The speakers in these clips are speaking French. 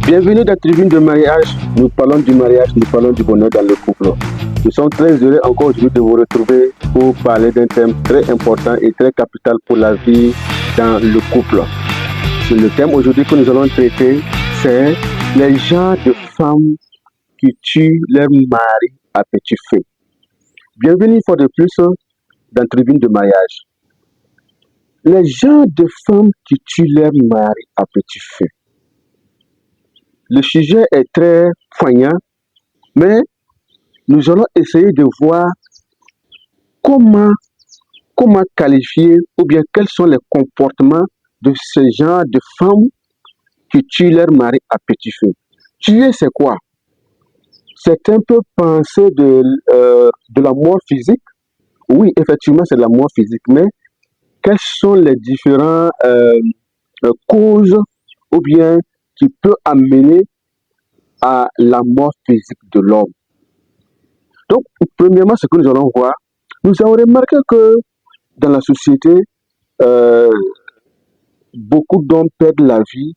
Bienvenue dans la tribune de mariage. Nous parlons du mariage, nous parlons du bonheur dans le couple. Nous sommes très heureux encore aujourd'hui de vous retrouver pour parler d'un thème très important et très capital pour la vie dans le couple. Le thème aujourd'hui que nous allons traiter, c'est les genres de femmes qui tuent leur mari à petit feu. Bienvenue une fois de plus dans la tribune de mariage. Les genres de femmes qui tuent leur mari à petit feu. Le sujet est très poignant, mais nous allons essayer de voir comment qualifier ou bien quels sont les comportements de ce genre de femmes qui tuent leur mari à petit feu. Tuer, c'est quoi? C'est un peu penser de la mort physique. Oui, effectivement, c'est la mort physique, mais quelles sont les différentes causes ou bien qui peut amener à la mort physique de l'homme. Donc, premièrement, ce que nous allons voir, nous avons remarqué que dans la société, beaucoup d'hommes perdent la vie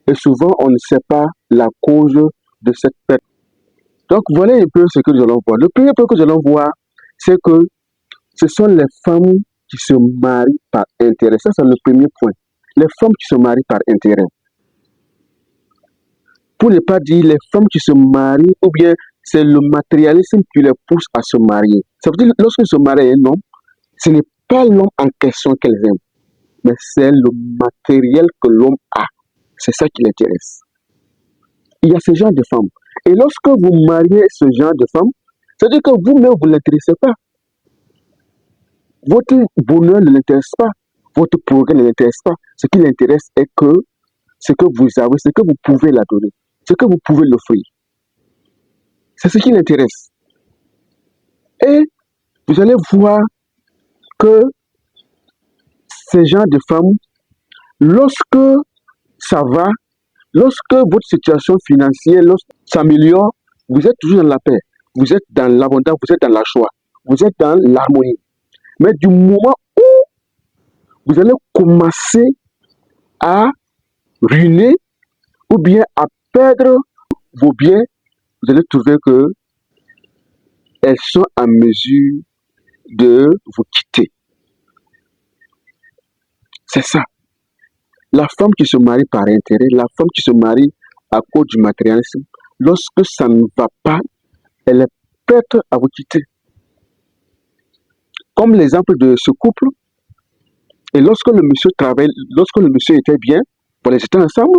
et souvent on ne sait pas la cause de cette perte. Donc, voilà un peu ce que nous allons voir. Le premier point que nous allons voir, c'est que ce sont les femmes qui se marient par intérêt. Ça, c'est le premier point. Les femmes qui se marient par intérêt. Pour ne pas dire les femmes qui se marient, ou bien c'est le matérialisme qui les pousse à se marier. Ça veut dire lorsqu'ils se marient un homme, ce n'est pas l'homme en question qu'elles aiment, mais c'est le matériel que l'homme a. C'est ça qui l'intéresse. Il y a ce genre de femmes. Et lorsque vous mariez ce genre de femmes, ça veut dire que vous-même, vous ne l'intéressez pas. Votre bonheur ne l'intéresse pas. Votre progrès ne l'intéresse pas. Ce qui l'intéresse est que ce que vous avez, ce que vous pouvez la donner, ce que vous pouvez l'offrir. C'est ce qui l'intéresse. Et vous allez voir que ces gens de femmes, lorsque ça va, lorsque votre situation financière s'améliore, vous êtes toujours dans la paix, vous êtes dans l'abondance, vous êtes dans la joie, vous êtes dans l'harmonie. Mais du moment où vous allez commencer à ruiner ou bien à perdre vos biens, vous allez trouver que elles sont en mesure de vous quitter. C'est ça. La femme qui se marie par intérêt, la femme qui se marie à cause du matérialisme, lorsque ça ne va pas, elle est prête à vous quitter. Comme l'exemple de ce couple, et lorsque le monsieur travaillait, lorsque le monsieur était bien, ils étaient ensemble,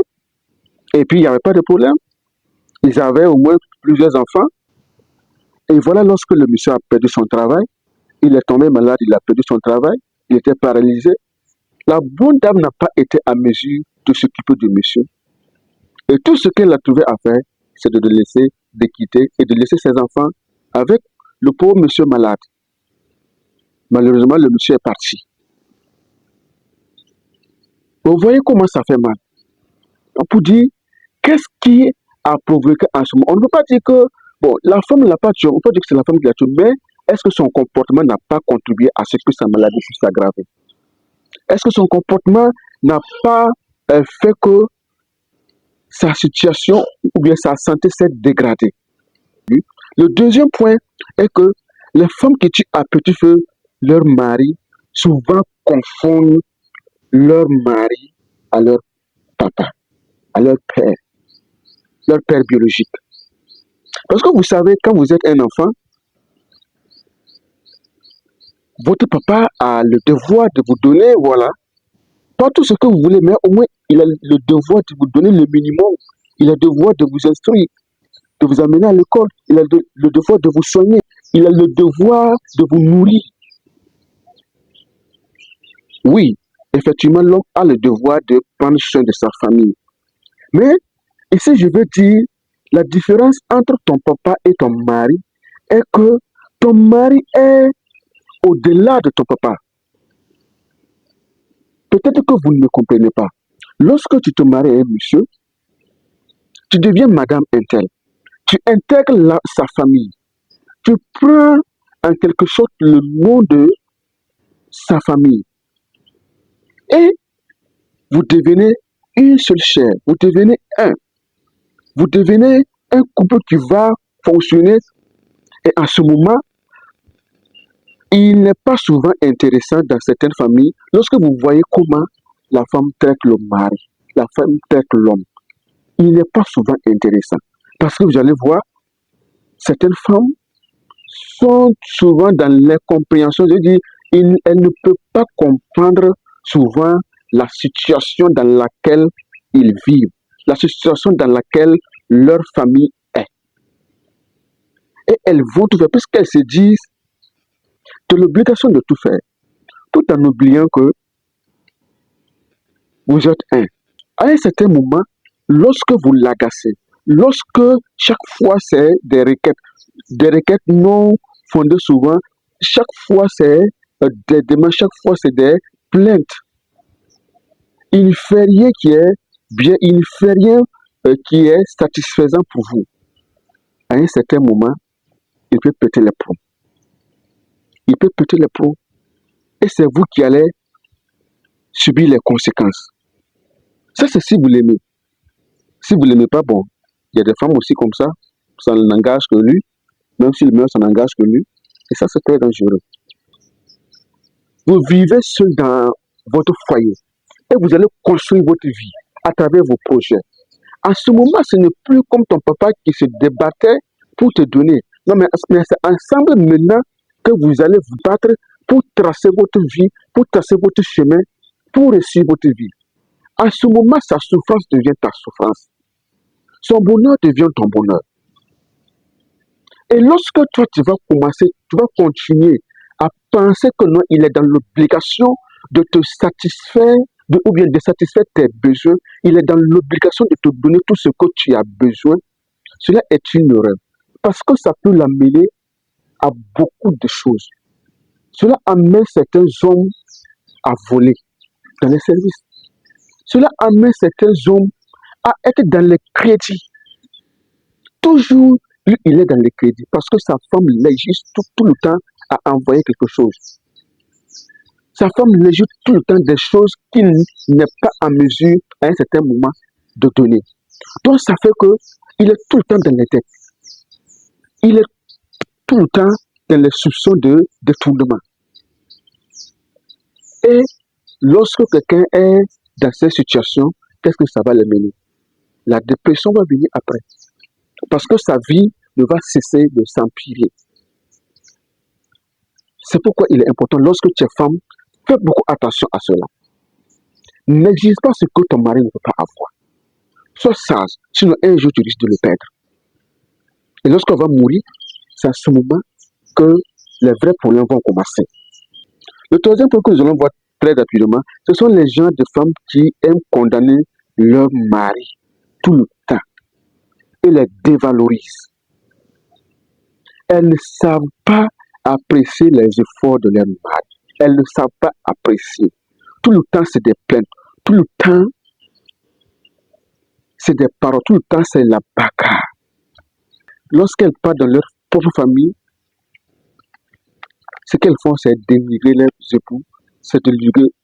et puis il n'y avait pas de problème. Ils avaient au moins plusieurs enfants. Et voilà, lorsque le monsieur a perdu son travail, il est tombé malade, il a perdu son travail, il était paralysé. La bonne dame n'a pas été à mesure de s'occuper du monsieur. Et tout ce qu'elle a trouvé à faire, c'est de le laisser, de quitter et de laisser ses enfants avec le pauvre monsieur malade. Malheureusement, le monsieur est parti. Vous voyez comment ça fait mal. On peut dire, qu'est-ce qui a provoqué en ce moment? On ne peut pas dire que, bon, la femme ne l'a pas tué, on peut dire que c'est la femme qui l'a tué, mais est-ce que son comportement n'a pas contribué à ce que sa maladie puisse s'aggraver? Est-ce que son comportement n'a pas fait que sa situation ou bien sa santé s'est dégradée? Le deuxième point est que les femmes qui tuent à petit feu leur mari souvent confondent leur mari à leur papa, à leur père biologique. Parce que vous savez, quand vous êtes un enfant, votre papa a le devoir de vous donner, voilà, pas tout ce que vous voulez, mais au moins il a le devoir de vous donner le minimum. Il a le devoir de vous instruire, de vous amener à l'école. Il a le devoir de vous soigner. Il a le devoir de vous nourrir. Oui, effectivement, l'homme a le devoir de prendre soin de sa famille. Mais ici, je veux dire, la différence entre ton papa et ton mari est que ton mari est au-delà de ton papa. Peut-être que vous ne me comprenez pas. Lorsque tu te maries à un monsieur, tu deviens madame Intel. Tu intègres sa famille. Tu prends en quelque sorte le nom de sa famille. Et vous devenez une seule chair. Vous devenez un. vous devenez un couple qui va fonctionner. Et en ce moment, il n'est pas souvent intéressant dans certaines familles lorsque vous voyez comment la femme traite le mari, la femme traite l'homme. Il n'est pas souvent intéressant. Parce que vous allez voir, certaines femmes sont souvent dans l'incompréhension. Je veux dire, elles ne peuvent pas comprendre souvent la situation dans laquelle ils vivent, la situation dans laquelle leur famille est. Et elles vont tout faire, puisqu'elles se disent de l'obligation de tout faire, tout en oubliant que vous êtes un. À un certain moment, lorsque vous l'agacez, lorsque chaque fois c'est des requêtes non fondées souvent, chaque fois c'est des demandes, chaque fois c'est des plaintes, il ne fait rien qui est bien, il ne fait rien qui est satisfaisant pour vous. À un certain moment, il peut péter les plombs. Il peut péter les plombs. Et c'est vous qui allez subir les conséquences. Ça, c'est si vous l'aimez. Si vous ne l'aimez pas, bon, il y a des femmes aussi comme ça n'engage que lui, même si le meilleur, ça n'engage que lui. Et ça, c'est très dangereux. Vous vivez seul dans votre foyer et vous allez construire votre vie à travers vos projets. En ce moment, ce n'est plus comme ton papa qui se débattait pour te donner. Non, mais c'est ensemble maintenant que vous allez vous battre pour tracer votre vie, pour tracer votre chemin, pour réussir votre vie. En ce moment, sa souffrance devient ta souffrance. Son bonheur devient ton bonheur. Et lorsque toi, tu vas continuer à penser que non, il est dans l'obligation de te satisfaire, ou bien de satisfaire tes besoins, il est dans l'obligation de te donner tout ce que tu as besoin, cela est une erreur. Parce que ça peut l'amener à beaucoup de choses. Cela amène certains hommes à voler dans les services. Cela amène certains hommes à être dans les crédits. Toujours, lui, il est dans les crédits parce que sa femme légiste tout le temps à envoyer quelque chose. Sa femme légiste tout le temps des choses qu'il n'est pas en mesure à un certain moment de donner. Donc ça fait qu'il est tout le temps dans les dettes. Il est tout le temps dans les soupçons de détournement. Et lorsque quelqu'un est dans cette situation, qu'est-ce que ça va le mener? La dépression va venir après. Parce que sa vie ne va cesser de s'empirer. C'est pourquoi il est important, lorsque tu es femme, fais beaucoup attention à cela. N'exige pas ce que ton mari ne peut pas avoir. Sois sage, sinon un jour tu risques de le perdre. Et lorsqu'on va mourir, c'est à ce moment que les vrais problèmes vont commencer. Le troisième point que nous allons voir très rapidement, ce sont les gens de femmes qui aiment condamner leur mari tout le temps et les dévalorisent. Elles ne savent pas apprécier les efforts de leur mari. Elles ne savent pas apprécier. Tout le temps, c'est des plaintes. Tout le temps, c'est des paroles. Tout le temps, c'est la bagarre. Lorsqu'elles partent dans leur propre famille, ce qu'elles font, c'est dénigrer leurs époux, c'est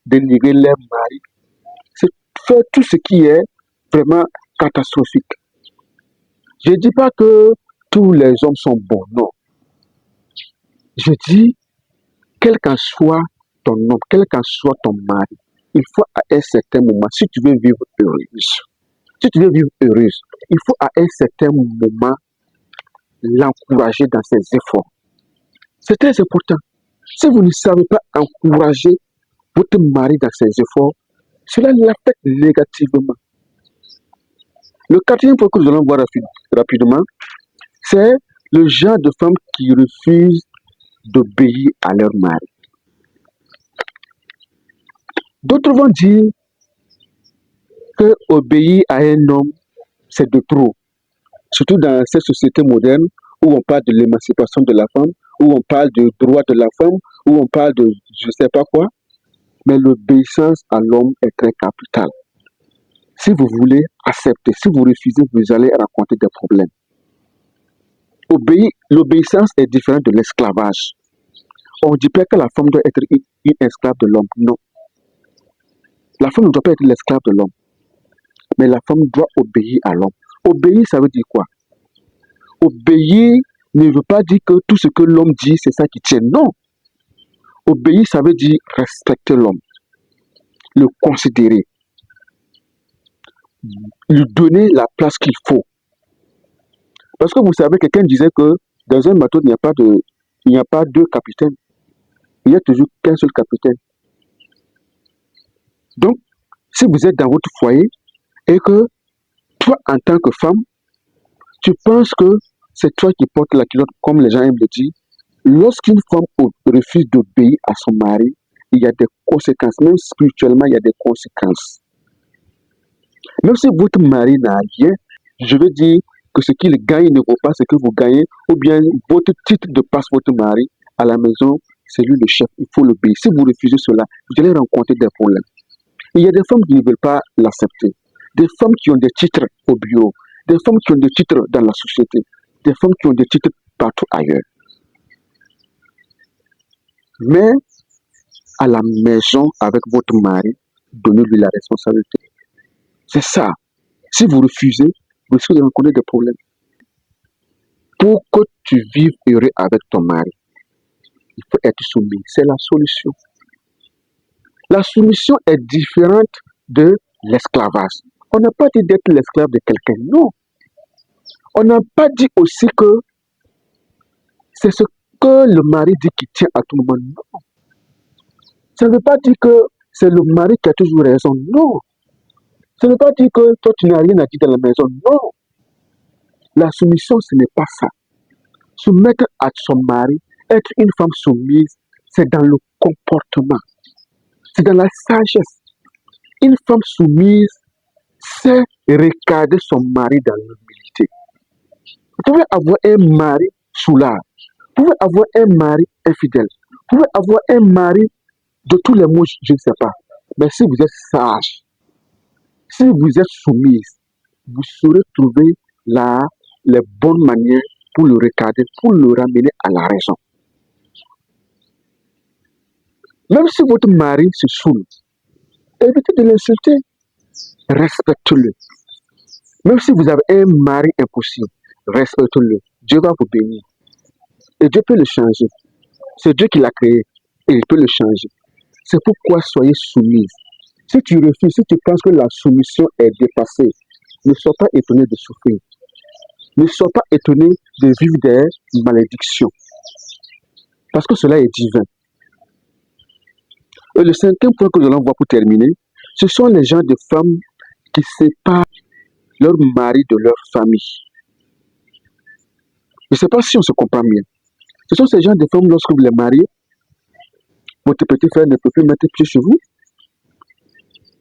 dénigrer leur mari, c'est faire tout ce qui est vraiment catastrophique. Je ne dis pas que tous les hommes sont bons, non. Je dis, quel qu'en soit ton homme, quel qu'en soit ton mari, il faut à un certain moment, si tu veux vivre heureuse, il faut à un certain moment l'encourager dans ses efforts. C'est très important. Si vous ne savez pas encourager votre mari dans ses efforts, cela l'affecte négativement. Le quatrième point que nous allons voir rapidement, c'est le genre de femmes qui refusent d'obéir à leur mari. D'autres vont dire que obéir à un homme, c'est de trop. Surtout dans cette société moderne où on parle de l'émancipation de la femme, où on parle du droit de la femme, où on parle de je ne sais pas quoi. Mais l'obéissance à l'homme est très capitale. Si vous voulez accepter, si vous refusez, vous allez rencontrer des problèmes. L'obéissance est différente de l'esclavage. On ne dit pas que la femme doit être une esclave de l'homme. Non. La femme ne doit pas être l'esclave de l'homme. Mais la femme doit obéir à l'homme. Obéir, ça veut dire quoi? Obéir ne veut pas dire que tout ce que l'homme dit, c'est ça qui tient. Non. Obéir, ça veut dire respecter l'homme, le considérer, lui donner la place qu'il faut. Parce que vous savez, quelqu'un disait que dans un bateau, il n'y a pas deux capitaines. Il n'y a toujours qu'un seul capitaine. Donc, si vous êtes dans votre foyer et que toi, en tant que femme, tu penses que c'est toi qui portes la culotte, comme les gens aiment le dire, lorsqu'une femme refuse d'obéir à son mari, il y a des conséquences. Même spirituellement, il y a des conséquences. Même si votre mari n'a rien, je veux dire que ce qu'il gagne ne vaut pas ce que vous gagnez, ou bien votre titre de passe votre mari à la maison, c'est lui le chef, il faut l'obéir. Si vous refusez cela, vous allez rencontrer des problèmes. Il y a des femmes qui ne veulent pas l'accepter, des femmes qui ont des titres au bureau, des femmes qui ont des titres dans la société, des femmes qui ont des titres partout ailleurs. Mais à la maison, avec votre mari, donnez-lui la responsabilité. C'est ça. Si vous refusez, vous risquez de rencontrer des problèmes. Pour que tu vives heureux avec ton mari, il faut être soumis. C'est la solution. La soumission est différente de l'esclavage. On n'a pas dit d'être l'esclave de quelqu'un, non. On n'a pas dit aussi que c'est ce que le mari dit qui tient à tout moment, non. Ça ne veut pas dire que c'est le mari qui a toujours raison, non. Ça ne veut pas dire que toi tu n'as rien à dire dans la maison, non. La soumission, ce n'est pas ça. Soumettre à son mari, être une femme soumise, c'est dans le comportement, c'est dans la sagesse. Une femme soumise sait regarder son mari dans l'humilité. Vous pouvez avoir un mari soulard, vous pouvez avoir un mari infidèle, vous pouvez avoir un mari de tous les mots, je ne sais pas. Mais si vous êtes sage, si vous êtes soumise, vous saurez trouver les bonnes manières pour le regarder, pour le ramener à la raison. Même si votre mari se saoule, évitez de l'insulter, respectez-le. Même si vous avez un mari impossible, respectez-le. Dieu va vous bénir. Et Dieu peut le changer. C'est Dieu qui l'a créé et il peut le changer. C'est pourquoi soyez soumise. Si tu refuses, si tu penses que la soumission est dépassée, ne sois pas étonné de souffrir. Ne sois pas étonné de vivre des malédictions. Parce que cela est divin. Et le cinquième point que nous allons voir pour terminer, ce sont les gens de femmes qui séparent leur mari de leur famille. Je ne sais pas si on se comprend bien. Ce sont ces gens de femmes, lorsque vous les mariez, votre petit frère ne peut plus mettre pied chez vous.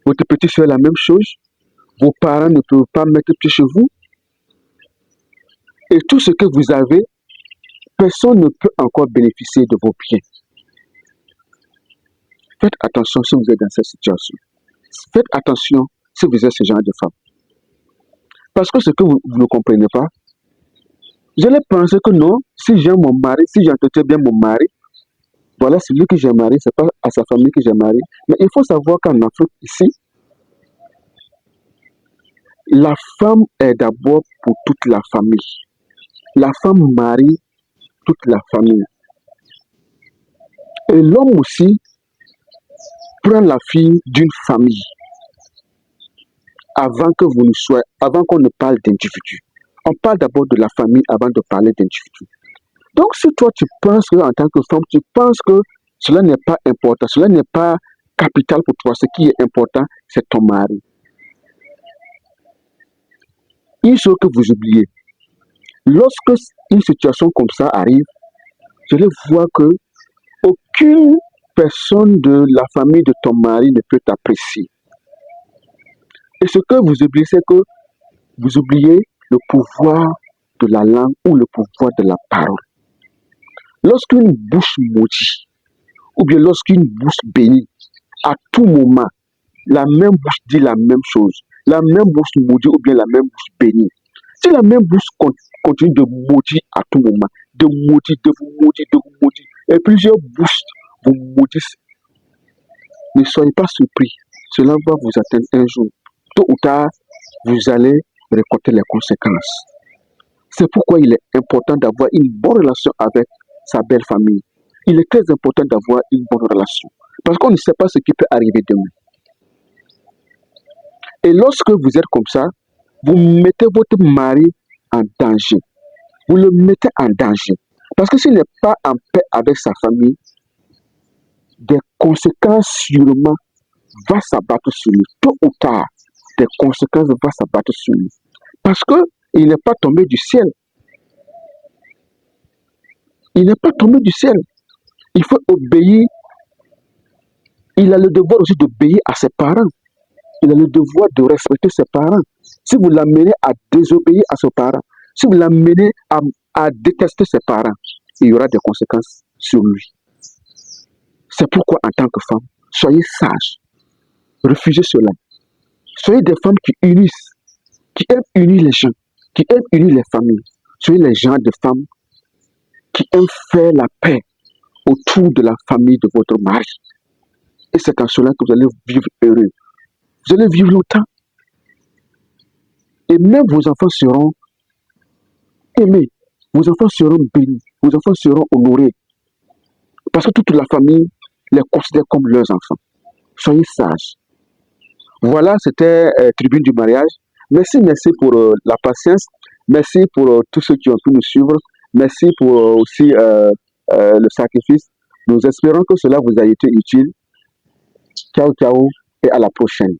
Votre petit frère la même chose. Vos parents ne peuvent pas mettre pied chez vous. Et tout ce que vous avez, personne ne peut encore bénéficier de vos biens. Faites attention si vous êtes dans cette situation. Faites attention si vous êtes ce genre de femme. Parce que ce que vous ne comprenez pas, vous allez penser que non, si j'aime mon mari, si j'entretiens bien mon mari, voilà celui que j'ai marié, c'est pas à sa famille que j'ai marié. Mais il faut savoir qu'en Afrique, ici, la femme est d'abord pour toute la famille. La femme marie toute la famille. Et l'homme aussi prend la fille d'une famille avant qu'on ne parle d'individu. On parle d'abord de la famille avant de parler d'individu. Donc si toi tu penses que en tant que femme, tu penses que cela n'est pas important, cela n'est pas capital pour toi, ce qui est important, c'est ton mari. Une chose que vous oubliez, lorsque une situation comme ça arrive, je vais voir que aucune personne de la famille de ton mari ne peut t'apprécier. Et ce que vous oubliez, c'est que vous oubliez le pouvoir de la langue ou le pouvoir de la parole. Lorsqu'une bouche maudit, ou bien lorsqu'une bouche bénit, à tout moment, la même bouche dit la même chose. La même bouche maudit ou bien la même bouche bénit. Si la même bouche continue de maudire à tout moment, de maudire, de vous maudire, de vous maudire, et plusieurs bouches vous maudissent, ne soyez pas surpris. Cela va vous atteindre un jour. Tôt ou tard, vous allez récolter les conséquences. C'est pourquoi il est important d'avoir une bonne relation avec sa belle famille. Il est très important d'avoir une bonne relation. Parce qu'on ne sait pas ce qui peut arriver demain. Et lorsque vous êtes comme ça, vous mettez votre mari en danger. Vous le mettez en danger. Parce que s'il n'est pas en paix avec sa famille, des conséquences sûrement vont s'abattre sur lui. Tôt ou tard, des conséquences vont s'abattre sur lui. Parce qu'il n'est pas tombé du ciel. Il n'est pas tombé du ciel. Il faut obéir. Il a le devoir aussi d'obéir à ses parents. Il a le devoir de respecter ses parents. Si vous l'amenez à désobéir à ses parents, si vous l'amenez à détester ses parents, il y aura des conséquences sur lui. C'est pourquoi, en tant que femme, soyez sages. Refusez cela. Soyez des femmes qui unissent, qui aiment unir les gens, qui aiment unir les familles. Soyez les gens de femmes qui aiment faire la paix autour de la famille de votre mari. Et c'est en cela que vous allez vivre heureux. Vous allez vivre longtemps. Et même vos enfants seront aimés. Vos enfants seront bénis. Vos enfants seront honorés. Parce que toute la famille les considère comme leurs enfants. Soyez sages. Voilà, c'était Tribune du mariage. Merci pour la patience. Merci pour tous ceux qui ont pu nous suivre. Merci pour aussi le sacrifice. Nous espérons que cela vous a été utile. Ciao, ciao et à la prochaine.